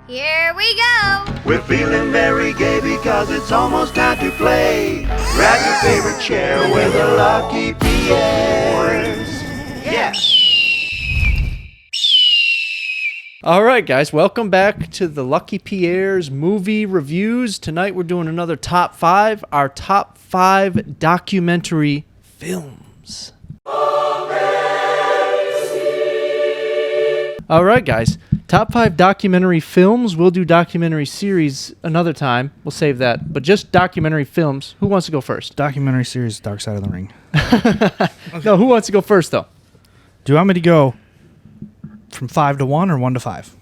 Here we go! We're feeling very gay because it's almost time to play. Grab your favorite chair with the Lucky Pierres. Yeah! All right, guys, welcome back to the Lucky Pierre's movie reviews. Tonight we're doing another top 5, our top 5 documentary films. All right, guys, top 5 documentary films. We'll do documentary series another time. We'll save that. But just documentary films. Who wants to go first? Documentary series Dark Side of the Ring. No, who wants to go first, though? Do you want me to go from 5 to 1 or 1 to 5?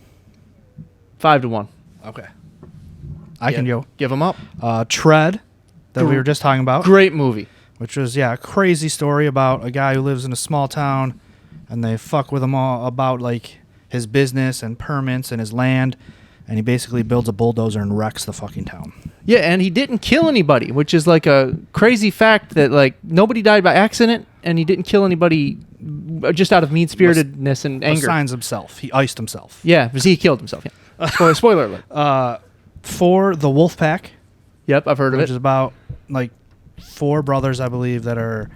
5 to 1. Okay. I can go. Give them up. Tread, that we were just talking about. Great movie. Which was, a crazy story about a guy who lives in a small town, and they fuck with him all about, like, his business and permits and his land, and he basically builds a bulldozer and wrecks the fucking town. Yeah, and he didn't kill anybody, which is like a crazy fact that like nobody died by accident, and he didn't kill anybody just out of mean-spiritedness and anger. Besides himself. He iced himself. Yeah, because he killed himself. Yeah. Spoiler alert. 4, The Wolf Pack. Yep, I've heard of Which it. is about, like, 4 brothers, I believe, that are...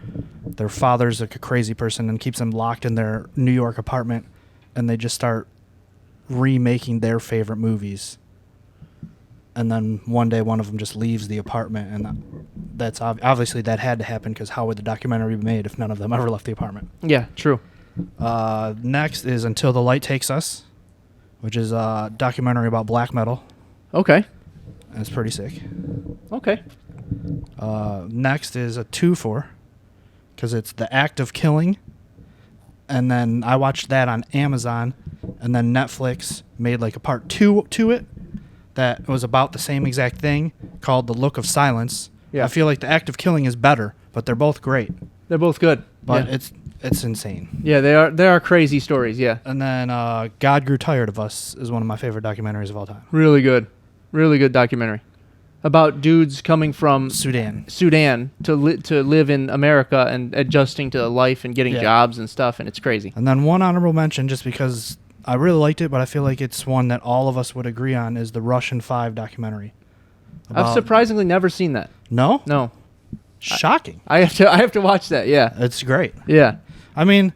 Their father's like a crazy person and keeps them locked in their New York apartment, and they just start remaking their favorite movies. And then one day one of them just leaves the apartment, and that's obviously that had to happen because how would the documentary be made if none of them ever left the apartment? Yeah, true. Next is Until the Light Takes Us, which is a documentary about black metal. Okay. And it's pretty sick. Okay. Next is a 2-4, because it's The Act of Killing. And then I watched that on Amazon, and then Netflix made like a part 2 to it that was about the same exact thing called The Look of Silence. Yeah. I feel like The Act of Killing is better, but they're both great. They're both good. But yeah. it's insane. Yeah, they are crazy stories, yeah. And then God Grew Tired of Us is one of my favorite documentaries of all time. Really good. Really good documentary. About dudes coming from Sudan to live in America and adjusting to life and getting jobs and stuff, and it's crazy. And then one honorable mention, just because I really liked it, but I feel like it's one that all of us would agree on, is the Russian 5 documentary. I've surprisingly never seen that. No? No. Shocking. I have to watch that, yeah. It's great. Yeah. I mean,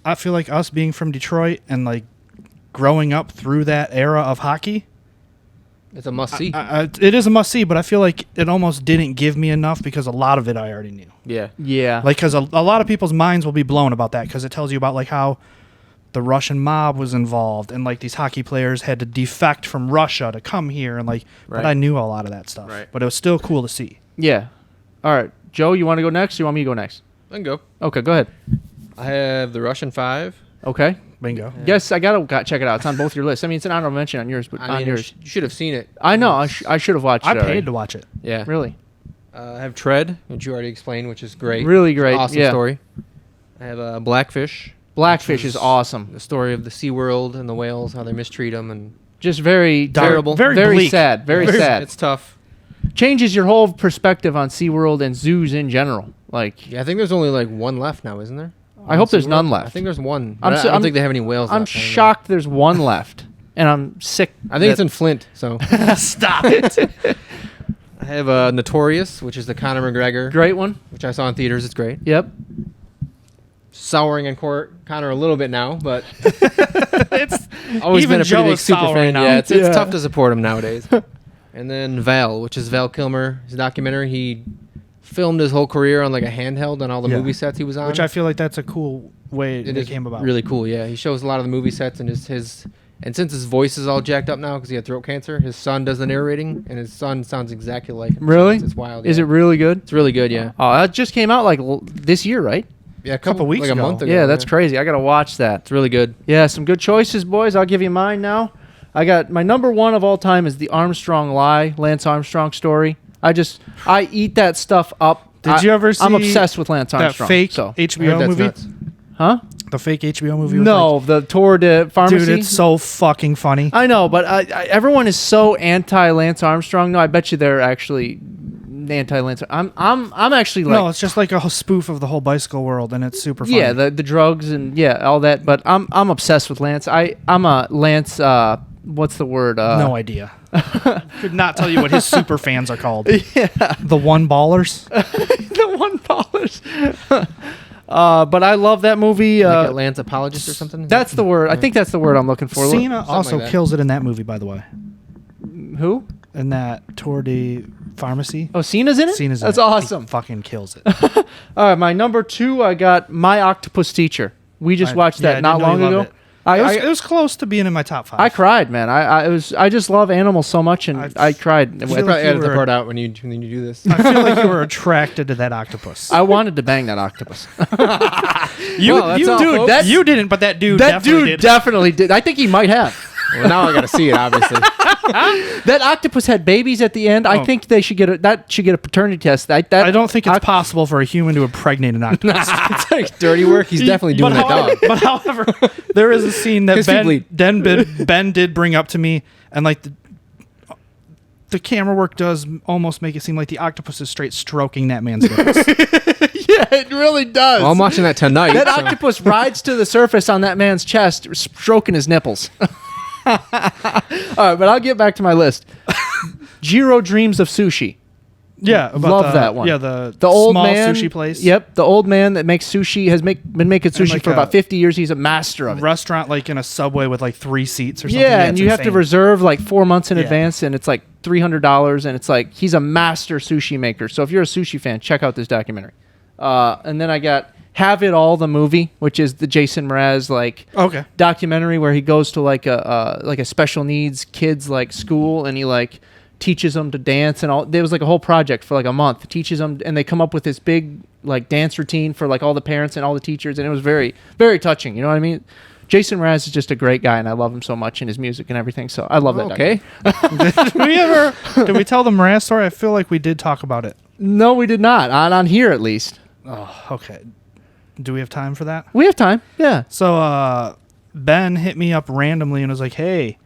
I feel like us being from Detroit and like growing up through that era of hockey, it's a must-see. It is a must-see, but I feel like it almost didn't give me enough because a lot of it I already knew. Yeah. Yeah. Like, because a lot of people's minds will be blown about that because it tells you about, like, how the Russian mob was involved and, like, these hockey players had to defect from Russia to come here. And, like, but I knew a lot of that stuff. Right. But it was still cool to see. Yeah. All right. Joe, you want to go next or you want me to go next? I can go. Okay, go ahead. I have the Russian 5. Okay. Bingo. Yes, I got to check it out. It's on both your lists. I mean, it's an honorable mention on yours, but on yours. You should have seen it. I know. I should have watched it I already. paid to watch it. Yeah. Really? I have Tread, which you already explained, which is great. Really great. Awesome yeah. story. I have Blackfish. Blackfish is awesome. The story of the SeaWorld and the whales, how they mistreat them. And Just very Terrible. very bleak. sad. Very sad. It's tough. Changes your whole perspective on SeaWorld and zoos in general. Like, Yeah, I think there's only like one left now, isn't there? I hope there's SeaWorld? none left. I think there's one. I'm I so- don't I'm- think they have any whales I'm left. I don't know. shocked there's one left, and I'm sick. I think it's in Flint, so. Stop it. I have Notorious, which is the Conor McGregor, Great one. which I saw in theaters. It's great. Yep. Souring on Conor a little bit now, but it's always even been a Joe pretty big is super souring fan. now. Yeah, it's Yeah. tough to support him nowadays. And then Val, which is Val Kilmer, his documentary. He filmed his whole career on like a handheld on all the Yeah. movie sets he was on. Which I feel like that's a cool way it it came about. really cool. Yeah, he shows a lot of the movie sets and his and since his voice is all jacked up now because he had throat cancer, his son does the narrating, and his son sounds exactly like him. Really? It's wild. Is yeah. it really good? It's really good. Yeah. Oh, that just came out like this year, right? Yeah, a couple weeks like ago. a month ago. Yeah, that's crazy. I gotta watch that. It's really good. Yeah, some good choices, boys. I'll give you mine now. I got my number 1 of all time is the Armstrong Lie, Lance Armstrong story. I eat that stuff up. Did you ever I'm see obsessed with Lance that Armstrong. fake so. I heard HBO that's movie? nuts. Huh? The fake HBO movie? With No, the Tour de Pharmacy. Dude, it's so fucking funny. I know, but everyone is so anti Lance Armstrong. No, I bet you they're actually anti-Lance. I'm actually like, no, it's just like a spoof of the whole bicycle world, and it's super funny. yeah, the drugs and all that. But I'm obsessed with Lance. I'm a Lance what's the word? No idea. Could not tell you what his super fans are called. Yeah, The One Ballers. the one ballers. But I love that movie. Like Atlanta apologist or something. That's the word. I think that's the word I'm looking for. Cena also like that. kills it in that movie, by the way. Who? In that Tour de Pharmacy. Oh, Cena's in it. Cena's in That's it. awesome. He fucking kills it. All right, my number 2, I got My Octopus Teacher. We just watched Yeah, I that not didn't know you long ago. loved it. It was close to being in my top 5. I cried, man. I just love animals so much, and I cried. I feel probably like you edit the were- part out when you do this. I feel like you were attracted to that octopus. I wanted to bang that octopus. You, Well, that's all, dude, folks. that you didn't, but that dude That definitely dude did. definitely did. I think he might have. Well, now I got to see it, obviously. That octopus had babies at the end. I Oh. think they should get a paternity test. I don't think it's possible for a human to impregnate an octopus. It's like dirty work. He's definitely doing that dog. But however, there is a scene that His feet bleed. Ben did bring up to me, and like the camera work does almost make it seem like the octopus is straight stroking that man's nipples. Yeah, it really does. Well, I'm watching that tonight. That so- octopus rides to the surface on that man's chest, stroking his nipples. All right, but I'll get back to my list. Jiro dreams of sushi. Yeah, about Love that one. Yeah, the old small man sushi place. Yep, the old man that makes sushi been making sushi like for a about 50 years. He's a master of it. Restaurant like in a Subway with like 3 seats or something. Yeah, and it's you have to insane. reserve like 4 months in Yeah. advance, and it's like $300, and it's like he's a master sushi maker. So if you're a sushi fan, check out this documentary. And then I got Have It All, the movie, which is the Jason Mraz Okay. documentary where he goes to like a special needs kids like school, and he like teaches them to dance and all. There was like a whole project for like a month, teaches them, and they come up with this big like dance routine for like all the parents and all the teachers, and it was very, very touching. You know what I mean? Jason Mraz is just a great guy, and I love him so much in his music and everything. So I love that. Okay. Did we tell the Mraz story? I feel like we did talk about it. No, we did not. On here at least. Oh, okay. Do we have time for that? We have time. Yeah. So Ben hit me up randomly and was like, "Hey,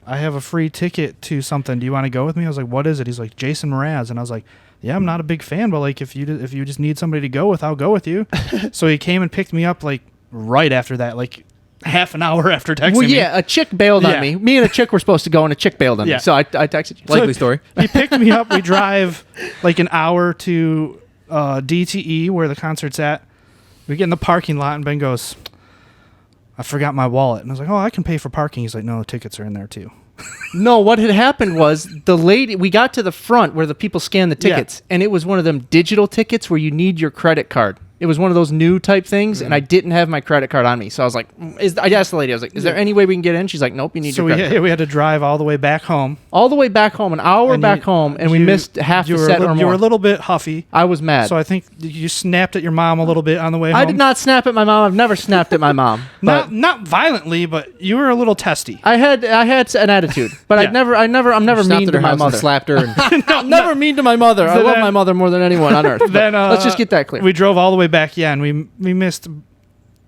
I have a free ticket to something. Do you want to go with me?" I was like, "What is it?" He's like, "Jason Mraz," and I was like, "Yeah, I'm not a big fan, but like if you just need somebody to go with, I'll go with you." So he came and picked me up like right after that, like half an hour after texting Well, me. yeah, a chick bailed Yeah. on me. Me and a chick were supposed to go, and a chick bailed on Yeah. me. So I texted you. Likely story. He picked me up. We drive like an hour to DTE where the concert's at. We get in the parking lot, and Ben goes, "I forgot my wallet." And I was like, "Oh, I can pay for parking." He's like, "No, the tickets are in there too." No, what had happened was the lady, we got to the front where the people scan the Yeah. tickets, and it was one of them digital tickets where you need your credit card. It was one of those new type things, and I didn't have my credit card on me. So I was like, I asked the lady, I was like, is there any way we can get in? She's like, nope, you need So your we credit card. we had to drive all the way back home. All the way back home, an hour And back you- home, and we you- missed half you the were set a or little, more. You were a little bit huffy. I was mad. So I think you snapped at your mom a little bit on the way home. I did not snap at my mom. I've never snapped at my mom. But Not violently, but you were a little testy. I had an attitude, but Yeah. I'm never Stopped mean at to her my house and mother. slapped her. And I'm never mean to my mother. I So love then- my mother more than anyone on earth. but Then let's just get that clear. We drove all the way back, yeah, and we missed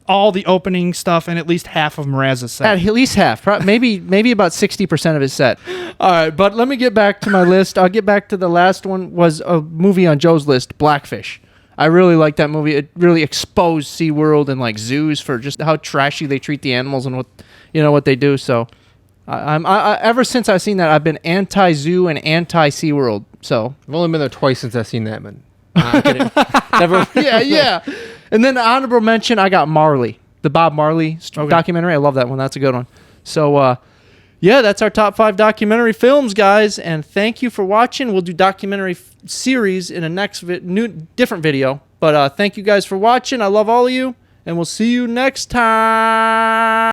all the opening stuff and at least half of Mraz's set. At least half, maybe about 60% of his set. All right, but let me get back to my list. I'll get back to the last one. Was a movie on Joe's list, Blackfish. I really like that movie. It really exposed SeaWorld and like zoos for just how trashy they treat the animals and what they do. So, I ever since I've seen that, I've been anti-zoo and anti-SeaWorld. So I've only been there twice since I've seen that, man. I'm kidding. Never. yeah. And then the honorable mention, I got Marley, the Bob Marley Okay. documentary. I love that one. That's a good one. So, yeah, that's our top 5 documentary films, guys. And thank you for watching. We'll do documentary series in a next different video. But thank you guys for watching. I love all of you, and we'll see you next time.